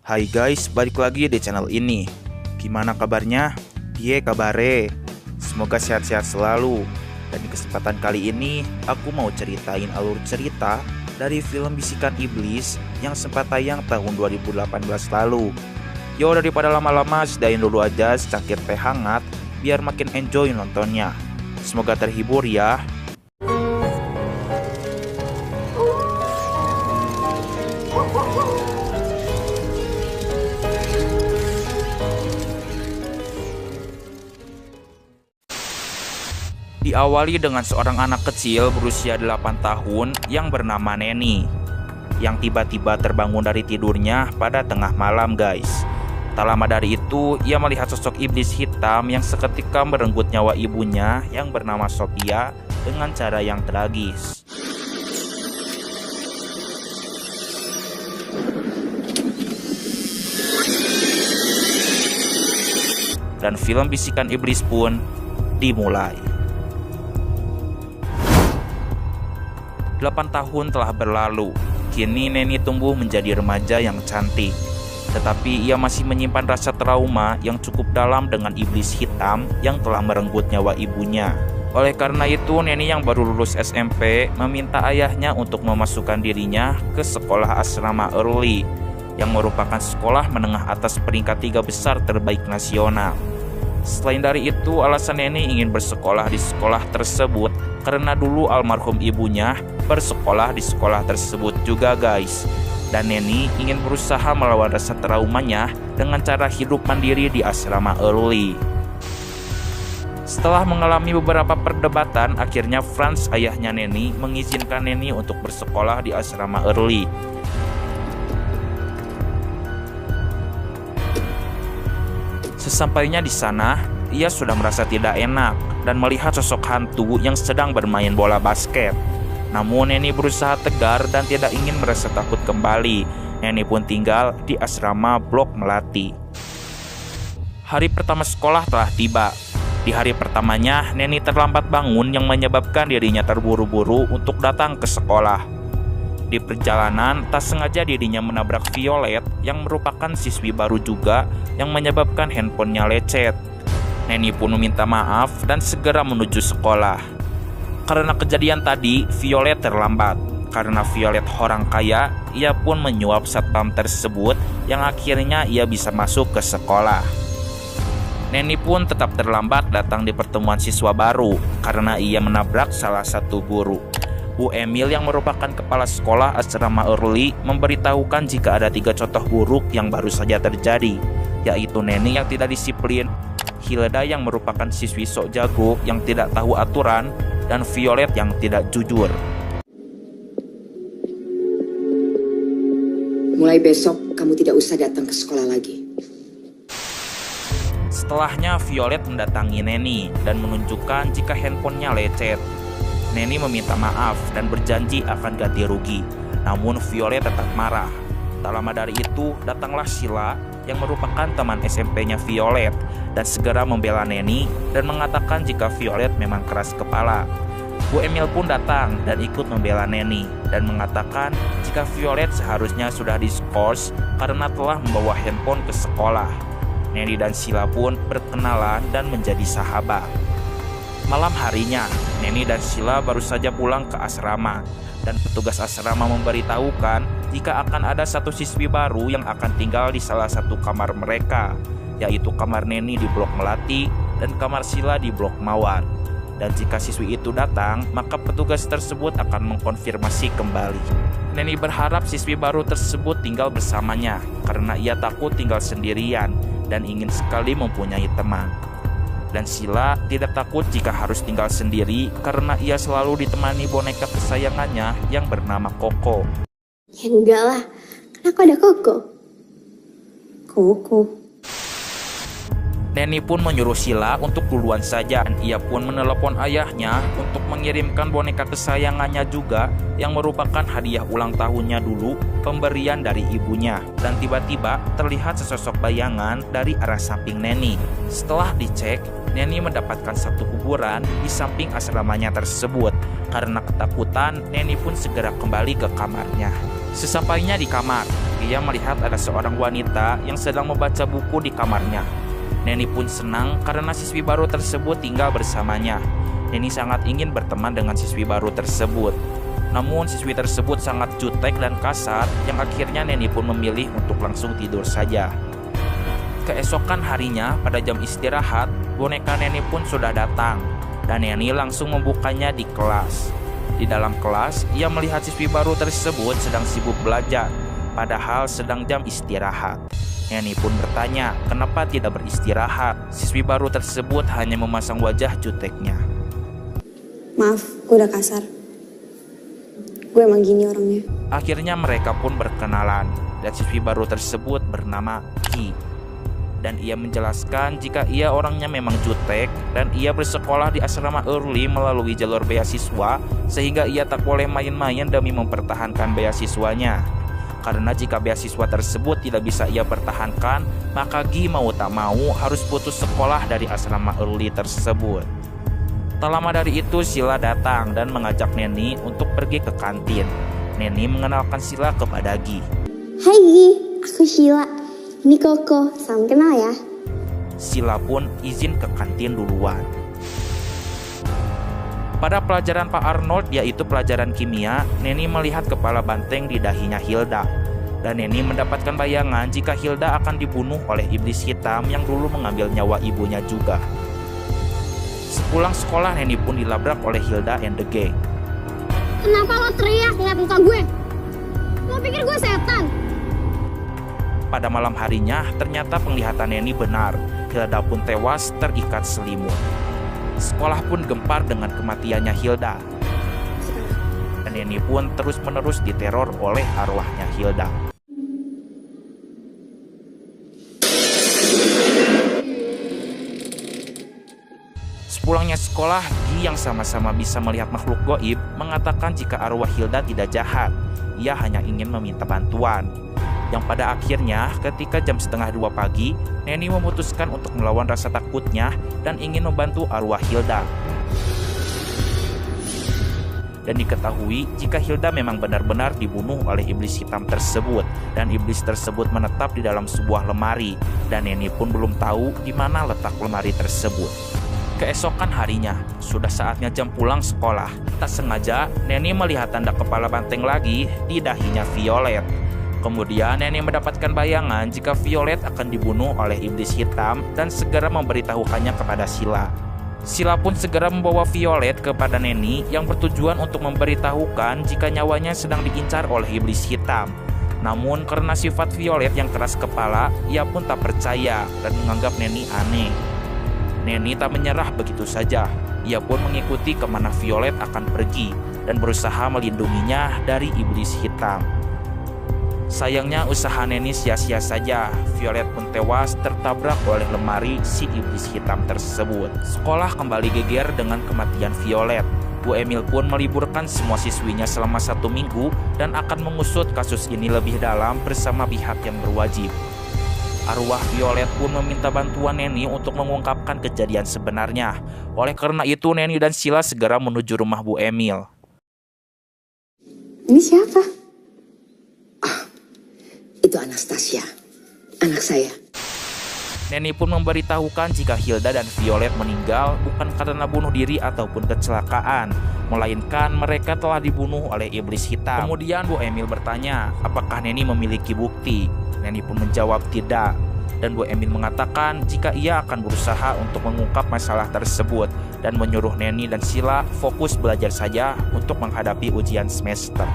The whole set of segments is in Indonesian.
Hai guys, balik lagi di channel ini. Gimana kabarnya? Dia kabare. Semoga sehat-sehat selalu. Dan di kesempatan kali ini, aku mau ceritain alur cerita dari film Bisikan Iblis yang sempat tayang tahun 2018 lalu. Yo, daripada lama-lama, sedain dulu aja secangkir teh hangat biar makin enjoy nontonnya. Semoga terhibur ya. Diawali dengan seorang anak kecil berusia 8 tahun yang bernama Neni, yang tiba-tiba terbangun dari tidurnya pada tengah malam guys. Tak lama dari itu, ia melihat sosok iblis hitam yang seketika merenggut nyawa ibunya yang bernama Sophia dengan cara yang tragis. Dan film Bisikan Iblis pun dimulai. 8 tahun telah berlalu, kini Neni tumbuh menjadi remaja yang cantik. Tetapi ia masih menyimpan rasa trauma yang cukup dalam dengan iblis hitam yang telah merenggut nyawa ibunya. Oleh karena itu, Neni yang baru lulus SMP meminta ayahnya untuk memasukkan dirinya ke sekolah asrama Early, yang merupakan sekolah menengah atas peringkat 3 besar terbaik nasional. Selain dari itu, alasan Neni ingin bersekolah di sekolah tersebut karena dulu almarhum ibunya bersekolah di sekolah tersebut juga guys. Dan Neni ingin berusaha melawan rasa traumanya dengan cara hidup mandiri di asrama Early. Setelah mengalami beberapa perdebatan, akhirnya Franz, ayahnya Neni, mengizinkan Neni untuk bersekolah di asrama Early. Sesampainya di sana, ia sudah merasa tidak enak dan melihat sosok hantu yang sedang bermain bola basket. Namun Neni berusaha tegar dan tidak ingin merasa takut kembali. Neni pun tinggal di asrama Blok Melati. Hari pertama sekolah telah tiba. Di hari pertamanya, Neni terlambat bangun yang menyebabkan dirinya terburu-buru untuk datang ke sekolah. Di perjalanan, tak sengaja dirinya menabrak Violet yang merupakan siswi baru juga yang menyebabkan handphonenya lecet. Neni pun meminta maaf dan segera menuju sekolah. Karena kejadian tadi, Violet terlambat. Karena Violet orang kaya, ia pun menyuap satpam tersebut yang akhirnya ia bisa masuk ke sekolah. Neni pun tetap terlambat datang di pertemuan siswa baru karena ia menabrak salah satu guru. Bu Emil yang merupakan kepala sekolah asrama Early memberitahukan jika ada 3 contoh buruk yang baru saja terjadi, yaitu Neni yang tidak disiplin, Hilda yang merupakan siswi sok jago yang tidak tahu aturan, dan Violet yang tidak jujur. Mulai besok kamu tidak usah datang ke sekolah lagi. Setelahnya Violet mendatangi Neni dan menunjukkan jika handphonenya lecet. Neni meminta maaf dan berjanji akan ganti rugi. Namun Violet tetap marah. Tak lama dari itu, datanglah Sheila yang merupakan teman SMP-nya Violet dan segera membela Neni dan mengatakan jika Violet memang keras kepala. Bu Emil pun datang dan ikut membela Neni dan mengatakan jika Violet seharusnya sudah diskors karena telah membawa handphone ke sekolah. Neni dan Sheila pun berkenalan dan menjadi sahabat. Malam harinya, Neni dan Sheila baru saja pulang ke asrama dan petugas asrama memberitahukan jika akan ada satu siswi baru yang akan tinggal di salah satu kamar mereka, yaitu kamar Neni di Blok Melati dan kamar Sheila di Blok Mawar. Dan jika siswi itu datang, maka petugas tersebut akan mengkonfirmasi kembali. Neni berharap siswi baru tersebut tinggal bersamanya karena ia takut tinggal sendirian dan ingin sekali mempunyai teman. Dan Sheila tidak takut jika harus tinggal sendiri karena ia selalu ditemani boneka kesayangannya yang bernama Koko. Ya enggak lah, kan aku ada Koko. Koko. Neni pun menyuruh Sheila untuk duluan saja. Ia pun menelepon ayahnya untuk mengirimkan boneka kesayangannya juga yang merupakan hadiah ulang tahunnya dulu, pemberian dari ibunya. Dan tiba-tiba terlihat sesosok bayangan dari arah samping Neni. Setelah dicek, Neni mendapatkan satu kuburan di samping asramanya tersebut. Karena ketakutan, Neni pun segera kembali ke kamarnya. Sesampainya di kamar, ia melihat ada seorang wanita yang sedang membaca buku di kamarnya. Neni pun senang karena siswi baru tersebut tinggal bersamanya. Neni sangat ingin berteman dengan siswi baru tersebut. Namun siswi tersebut sangat jutek dan kasar yang akhirnya Neni pun memilih untuk langsung tidur saja. Keesokan harinya pada jam istirahat, boneka Neni pun sudah datang dan Neni langsung membukanya di kelas. Di dalam kelas, ia melihat siswi baru tersebut sedang sibuk belajar, padahal sedang jam istirahat. Neni pun bertanya, kenapa tidak beristirahat? Siswi baru tersebut hanya memasang wajah juteknya. Maaf, gue udah kasar. Gue emang gini orangnya. Akhirnya mereka pun berkenalan, dan siswi baru tersebut bernama Ki. Dan ia menjelaskan jika ia orangnya memang jutek dan ia bersekolah di asrama early melalui jalur beasiswa, sehingga ia tak boleh main-main demi mempertahankan beasiswanya. Karena jika beasiswa tersebut tidak bisa ia pertahankan, maka Gi mau tak mau harus putus sekolah dari asrama early tersebut. Tak lama dari itu Sila datang dan mengajak Neni untuk pergi ke kantin. Neni mengenalkan Sila kepada Gi. Hai Gi, aku Sheila. Ini Koko, salam kenal ya. Sila pun izin ke kantin duluan. Pada pelajaran Pak Arnold, yaitu pelajaran kimia, Neni melihat kepala banteng di dahinya Hilda. Dan Neni mendapatkan bayangan jika Hilda akan dibunuh oleh iblis hitam yang dulu mengambil nyawa ibunya juga. Sepulang sekolah, Neni pun dilabrak oleh Hilda and the gang. Kenapa lo teriak ngeliat muka gue? Lo pikir gue setan? Pada malam harinya, ternyata penglihatan Neni benar. Hilda pun tewas terikat selimut. Sekolah pun gempar dengan kematiannya Hilda. Dan Neni pun terus-menerus diteror oleh arwahnya Hilda. Sepulangnya sekolah, Gi yang sama-sama bisa melihat makhluk goib mengatakan jika arwah Hilda tidak jahat. Ia hanya ingin meminta bantuan. Yang pada akhirnya ketika jam 1:30 pagi, Neni memutuskan untuk melawan rasa takutnya dan ingin membantu arwah Hilda. Dan diketahui jika Hilda memang benar-benar dibunuh oleh iblis hitam tersebut, dan iblis tersebut menetap di dalam sebuah lemari, dan Neni pun belum tahu di mana letak lemari tersebut. Keesokan harinya, sudah saatnya jam pulang sekolah. Tak sengaja, Neni melihat tanda kepala banteng lagi di dahinya Violet. Kemudian Neni mendapatkan bayangan jika Violet akan dibunuh oleh iblis hitam dan segera memberitahukannya kepada Sila. Sila pun segera membawa Violet kepada Neni yang bertujuan untuk memberitahukan jika nyawanya sedang diincar oleh iblis hitam. Namun karena sifat Violet yang keras kepala, ia pun tak percaya dan menganggap Neni aneh. Neni tak menyerah begitu saja. Ia pun mengikuti kemana Violet akan pergi dan berusaha melindunginya dari iblis hitam. Sayangnya usaha Neni sia-sia saja. Violet pun tewas tertabrak oleh lemari si iblis hitam tersebut. Sekolah kembali geger dengan kematian Violet. Bu Emil pun meliburkan semua siswinya selama 1 minggu dan akan mengusut kasus ini lebih dalam bersama pihak yang berwajib. Arwah Violet pun meminta bantuan Neni untuk mengungkapkan kejadian sebenarnya. Oleh karena itu Neni dan Sila segera menuju rumah Bu Emil. Ini siapa? Itu Anastasia, anak saya. Neni pun memberitahukan jika Hilda dan Violet meninggal bukan karena bunuh diri ataupun kecelakaan, melainkan mereka telah dibunuh oleh iblis hitam. Kemudian Bu Emil bertanya, apakah Neni memiliki bukti? Neni pun menjawab tidak. Dan Bu Emil mengatakan jika ia akan berusaha untuk mengungkap masalah tersebut dan menyuruh Neni dan Sila fokus belajar saja untuk menghadapi ujian semester.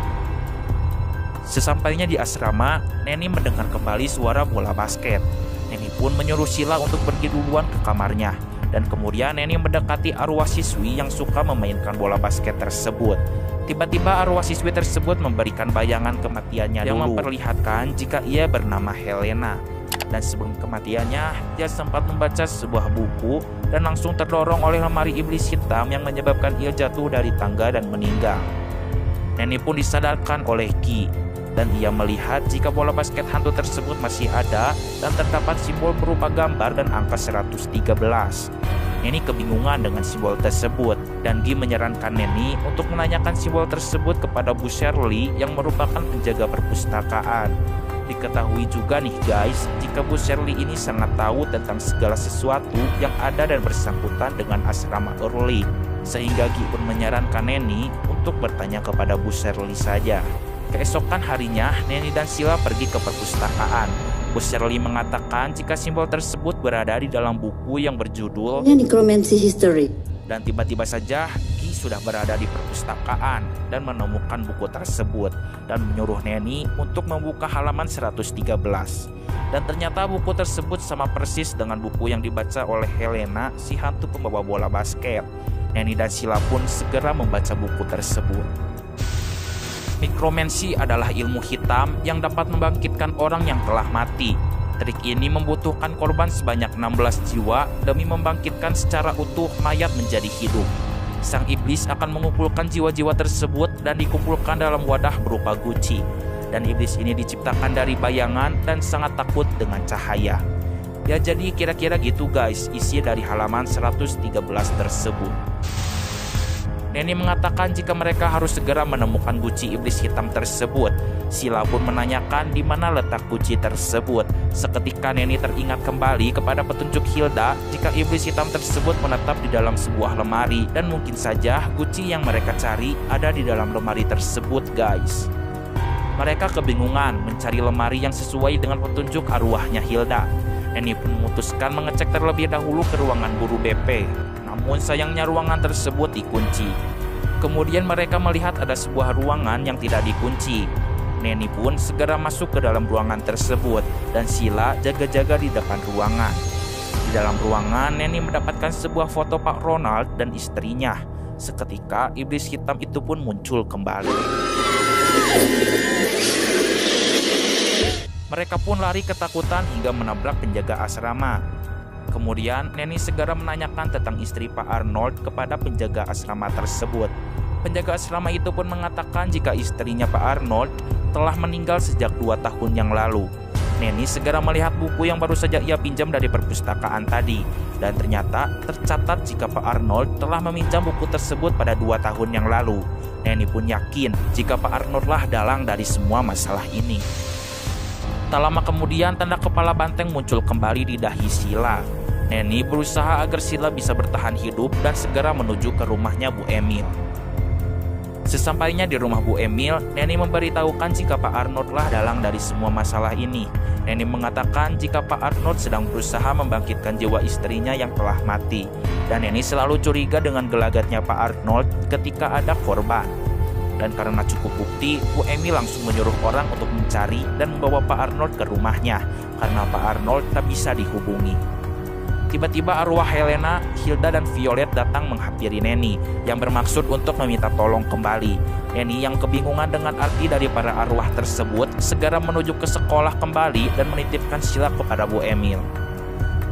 Sesampainya di asrama, Neni mendengar kembali suara bola basket. Neni pun menyuruh Sila untuk pergi duluan ke kamarnya. Dan kemudian Neni mendekati arwah siswi yang suka memainkan bola basket tersebut. Tiba-tiba arwah siswi tersebut memberikan bayangan kematiannya yang memperlihatkan jika ia bernama Helena. Dan sebelum kematiannya, dia sempat membaca sebuah buku dan langsung terdorong oleh lemari iblis hitam yang menyebabkan ia jatuh dari tangga dan meninggal. Neni pun disadarkan oleh Ki. Dan ia melihat jika bola basket hantu tersebut masih ada dan terdapat simbol berupa gambar dan angka 113. Neni kebingungan dengan simbol tersebut dan Gi menyarankan Neni untuk menanyakan simbol tersebut kepada Bu Shirley yang merupakan penjaga perpustakaan. Diketahui juga nih guys, jika Bu Shirley ini sangat tahu tentang segala sesuatu yang ada dan bersangkutan dengan asrama Early, sehingga Gi pun menyarankan Neni untuk bertanya kepada Bu Shirley saja. Keesokan harinya, Neni dan Sheila pergi ke perpustakaan. Bu Shirley mengatakan jika simbol tersebut berada di dalam buku yang berjudul Necromancy History. Dan tiba-tiba saja Gi sudah berada di perpustakaan dan menemukan buku tersebut dan menyuruh Neni untuk membuka halaman 113. Dan ternyata buku tersebut sama persis dengan buku yang dibaca oleh Helena, si hantu pembawa bola basket. Neni dan Sheila pun segera membaca buku tersebut. Necromancy adalah ilmu hitam yang dapat membangkitkan orang yang telah mati. Trik ini membutuhkan korban sebanyak 16 jiwa demi membangkitkan secara utuh mayat menjadi hidup. Sang iblis akan mengumpulkan jiwa-jiwa tersebut dan dikumpulkan dalam wadah berupa guci. Dan iblis ini diciptakan dari bayangan dan sangat takut dengan cahaya. Ya jadi kira-kira gitu guys isi dari halaman 113 tersebut. Neni mengatakan jika mereka harus segera menemukan guci iblis hitam tersebut. Sheila pun menanyakan di mana letak guci tersebut. Seketika Neni teringat kembali kepada petunjuk Hilda jika iblis hitam tersebut menetap di dalam sebuah lemari dan mungkin saja guci yang mereka cari ada di dalam lemari tersebut guys. Mereka kebingungan mencari lemari yang sesuai dengan petunjuk arwahnya Hilda. Neni pun memutuskan mengecek terlebih dahulu ke ruangan guru BP. Namun sayangnya ruangan tersebut dikunci. Kemudian mereka melihat ada sebuah ruangan yang tidak dikunci. Neni pun segera masuk ke dalam ruangan tersebut dan Sheila jaga-jaga di depan ruangan. Di dalam ruangan, Neni mendapatkan sebuah foto Pak Ronald dan istrinya. Seketika iblis hitam itu pun muncul kembali. Mereka pun lari ketakutan hingga menabrak penjaga asrama. Kemudian Neni segera menanyakan tentang istri Pak Arnold kepada penjaga asrama tersebut. Penjaga asrama itu pun mengatakan jika istrinya Pak Arnold telah meninggal sejak 2 tahun yang lalu. Neni segera melihat buku yang baru saja ia pinjam dari perpustakaan tadi. Dan ternyata tercatat jika Pak Arnold telah meminjam buku tersebut pada 2 tahun yang lalu. Neni pun yakin jika Pak Arnold lah dalang dari semua masalah ini. Tak lama kemudian tanda kepala banteng muncul kembali di dahi Sheila. Neni berusaha agar Sheila bisa bertahan hidup dan segera menuju ke rumahnya Bu Emil. Sesampainya di rumah Bu Emil, Neni memberitahukan jika Pak Arnold lah dalang dari semua masalah ini. Neni mengatakan jika Pak Arnold sedang berusaha membangkitkan jiwa istrinya yang telah mati. Dan Neni selalu curiga dengan gelagatnya Pak Arnold ketika ada korban. Dan karena cukup bukti, Bu Emil langsung menyuruh orang untuk mencari dan membawa Pak Arnold ke rumahnya karena Pak Arnold tak bisa dihubungi. Tiba-tiba arwah Helena, Hilda, dan Violet datang menghampiri Neni yang bermaksud untuk meminta tolong kembali. Neni yang kebingungan dengan arti dari para arwah tersebut segera menuju ke sekolah kembali dan menitipkan Sheila kepada Bu Emil.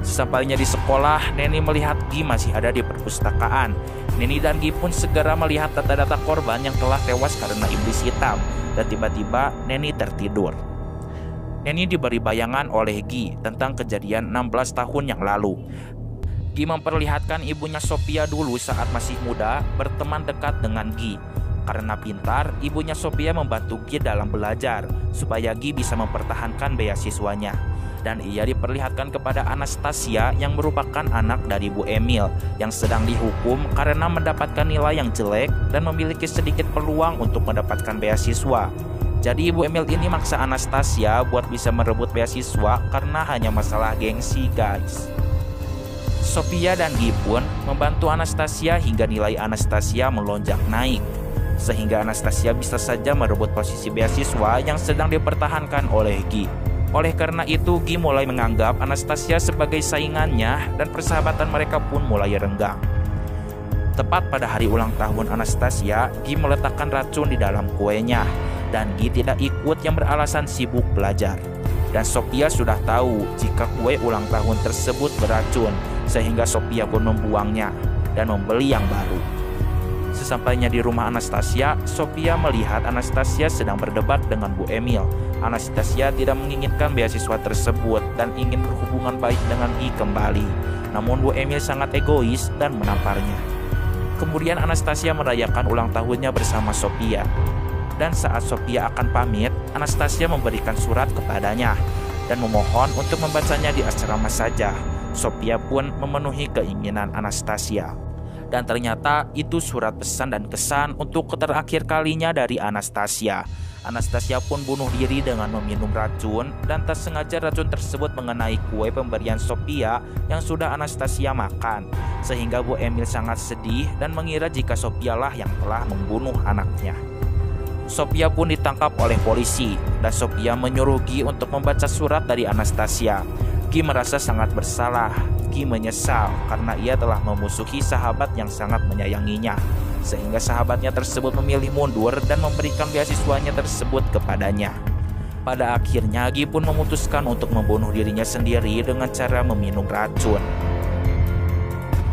Sesampainya di sekolah, Neni melihat Gi masih ada di perpustakaan. Neni dan Gi pun segera melihat data-data korban yang telah tewas karena iblis hitam. Dan tiba-tiba Neni tertidur. Neni diberi bayangan oleh Gi tentang kejadian 16 tahun yang lalu. Gi memperlihatkan ibunya Sophia dulu saat masih muda berteman dekat dengan Gi. Karena pintar, ibunya Sophia membantu Gi dalam belajar supaya Gi bisa mempertahankan beasiswanya. Dan ia diperlihatkan kepada Anastasia yang merupakan anak dari Bu Emil yang sedang dihukum karena mendapatkan nilai yang jelek dan memiliki sedikit peluang untuk mendapatkan beasiswa. Jadi Ibu Emil ini maksa Anastasia buat bisa merebut beasiswa karena hanya masalah gengsi guys. Sophia dan Gi pun membantu Anastasia hingga nilai Anastasia melonjak naik. Sehingga Anastasia bisa saja merebut posisi beasiswa yang sedang dipertahankan oleh Gi. Oleh karena itu Gi mulai menganggap Anastasia sebagai saingannya dan persahabatan mereka pun mulai renggang. Tepat pada hari ulang tahun Anastasia, Gi meletakkan racun di dalam kuenya. Dan Gi tidak ikut yang beralasan sibuk belajar. Dan Sophia sudah tahu jika kue ulang tahun tersebut beracun, sehingga Sophia pun membuangnya dan membeli yang baru. Sesampainya di rumah Anastasia, Sophia melihat Anastasia sedang berdebat dengan Bu Emil. Anastasia tidak menginginkan beasiswa tersebut dan ingin berhubungan baik dengan Gi kembali. Namun Bu Emil sangat egois dan menamparnya. Kemudian Anastasia merayakan ulang tahunnya bersama Sophia. dan saat Sophia akan pamit, Anastasia memberikan surat kepadanya dan memohon untuk membacanya di asrama saja. Sophia pun memenuhi keinginan Anastasia. Dan ternyata itu surat pesan dan kesan untuk terakhir kalinya dari Anastasia. Anastasia pun bunuh diri dengan meminum racun, dan tak sengaja racun tersebut mengenai kue pemberian Sophia yang sudah Anastasia makan, sehingga Bu Emil sangat sedih dan mengira jika Sophia lah yang telah membunuh anaknya. Sophia pun ditangkap oleh polisi, dan Sophia menyuruh Guy untuk membaca surat dari Anastasia. Guy merasa sangat bersalah. Guy menyesal karena ia telah memusuhi sahabat yang sangat menyayanginya, sehingga sahabatnya tersebut memilih mundur dan memberikan beasiswanya tersebut kepadanya. Pada akhirnya Guy pun memutuskan untuk membunuh dirinya sendiri dengan cara meminum racun.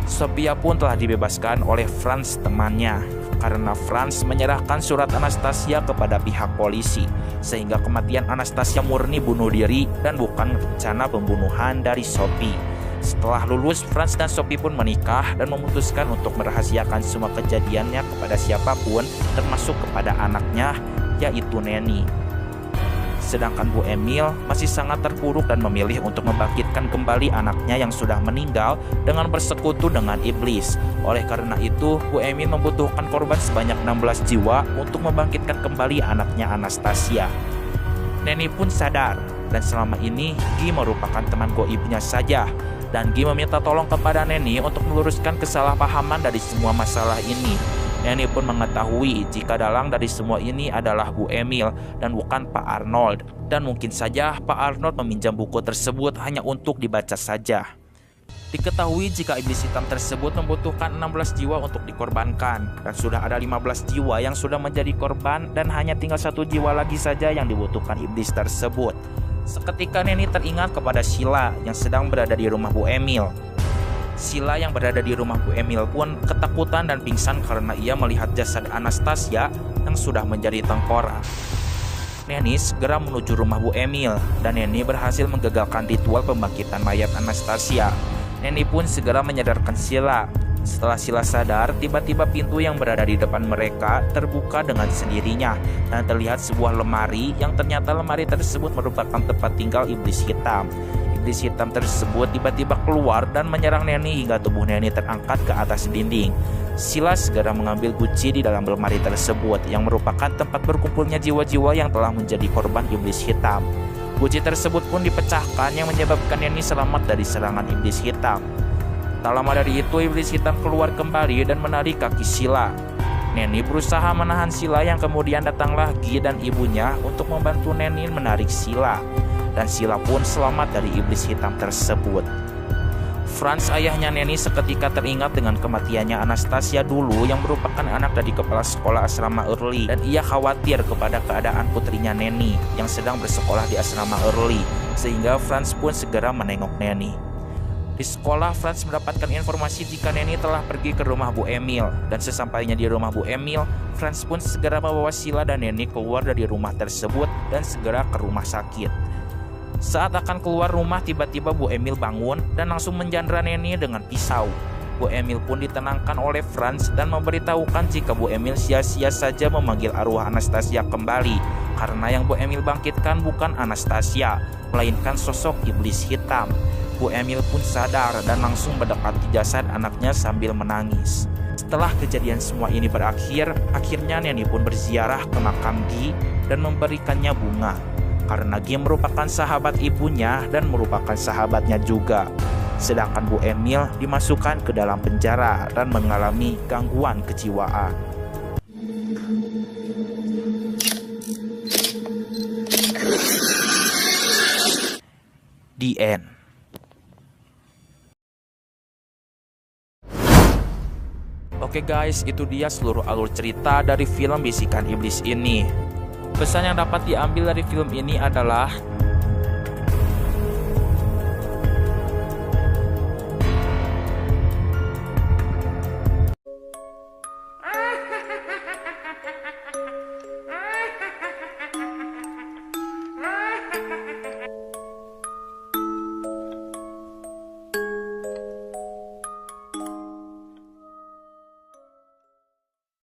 Sophia pun telah dibebaskan oleh Franz temannya, karena Franz menyerahkan surat Anastasia kepada pihak polisi, sehingga kematian Anastasia murni bunuh diri dan bukan rencana pembunuhan dari Sophie. Setelah lulus, Franz dan Sophie pun menikah dan memutuskan untuk merahasiakan semua kejadiannya kepada siapapun, termasuk kepada anaknya, yaitu Nenny. Sedangkan Bu Emil masih sangat terpuruk dan memilih untuk membangkitkan kembali anaknya yang sudah meninggal dengan bersekutu dengan iblis. Oleh karena itu, Bu Emil membutuhkan korban sebanyak 16 jiwa untuk membangkitkan kembali anaknya Anastasia. Nenny pun sadar, dan selama ini Guy merupakan teman goibnya saja. Dan Guy meminta tolong kepada Nenny untuk meluruskan kesalahpahaman dari semua masalah ini. Nenny pun mengetahui jika dalang dari semua ini adalah Bu Emil dan bukan Pak Arnold. Dan mungkin saja Pak Arnold meminjam buku tersebut hanya untuk dibaca saja. Diketahui jika iblis hitam tersebut membutuhkan 16 jiwa untuk dikorbankan, dan sudah ada 15 jiwa yang sudah menjadi korban, dan hanya tinggal 1 jiwa lagi saja yang dibutuhkan iblis tersebut. Seketika Nenny teringat kepada Sheila yang sedang berada di rumah Bu Emil. Sheila yang berada di rumah Bu Emil pun ketakutan dan pingsan karena ia melihat jasad Anastasia yang sudah menjadi tengkorak. Nenny segera menuju rumah Bu Emil, dan Nenny berhasil menggagalkan ritual pembangkitan mayat Anastasia. Nenny pun segera menyadarkan Sheila. Setelah Sheila sadar, tiba-tiba pintu yang berada di depan mereka terbuka dengan sendirinya, dan terlihat sebuah lemari yang ternyata lemari tersebut merupakan tempat tinggal iblis hitam. Iblis hitam tersebut tiba-tiba keluar dan menyerang Nenny hingga tubuh Nenny terangkat ke atas dinding. Sheila segera mengambil guci di dalam lemari tersebut yang merupakan tempat berkumpulnya jiwa-jiwa yang telah menjadi korban iblis hitam. Guci tersebut pun dipecahkan yang menyebabkan Nenny selamat dari serangan iblis hitam. Tak lama dari itu, iblis hitam keluar kembali dan menarik kaki Sheila. Nenny berusaha menahan Sheila yang kemudian datanglah Guy dan ibunya untuk membantu Nenny menarik Sheila. Dan Sheila pun selamat dari iblis hitam tersebut. Franz, ayahnya Nenny, seketika teringat dengan kematiannya Anastasia dulu yang merupakan anak dari kepala sekolah asrama Early, dan ia khawatir kepada keadaan putrinya Nenny yang sedang bersekolah di asrama Early, sehingga Franz pun segera menengok Nenny. Di sekolah, Franz mendapatkan informasi jika Nenny telah pergi ke rumah Bu Emil, dan sesampainya di rumah Bu Emil, Franz pun segera membawa Sheila dan Nenny keluar dari rumah tersebut dan segera ke rumah sakit. Saat akan keluar rumah, tiba-tiba Bu Emil bangun dan langsung menjandra Nenny dengan pisau. Bu Emil pun ditenangkan oleh Franz dan memberitahukan jika Bu Emil sia-sia saja memanggil arwah Anastasia kembali, karena yang Bu Emil bangkitkan bukan Anastasia, melainkan sosok iblis hitam. Bu Emil pun sadar dan langsung mendekati jasad anaknya sambil menangis. Setelah kejadian semua ini berakhir, akhirnya Nenny pun berziarah ke makam Guy dan memberikannya bunga, karena Guy merupakan sahabat ibunya dan merupakan sahabatnya juga. Sedangkan Bu Emil dimasukkan ke dalam penjara dan mengalami gangguan kejiwaan. The end. Oke guys, itu dia seluruh alur cerita dari film Bisikan Iblis ini. Pesan yang dapat diambil dari film ini adalah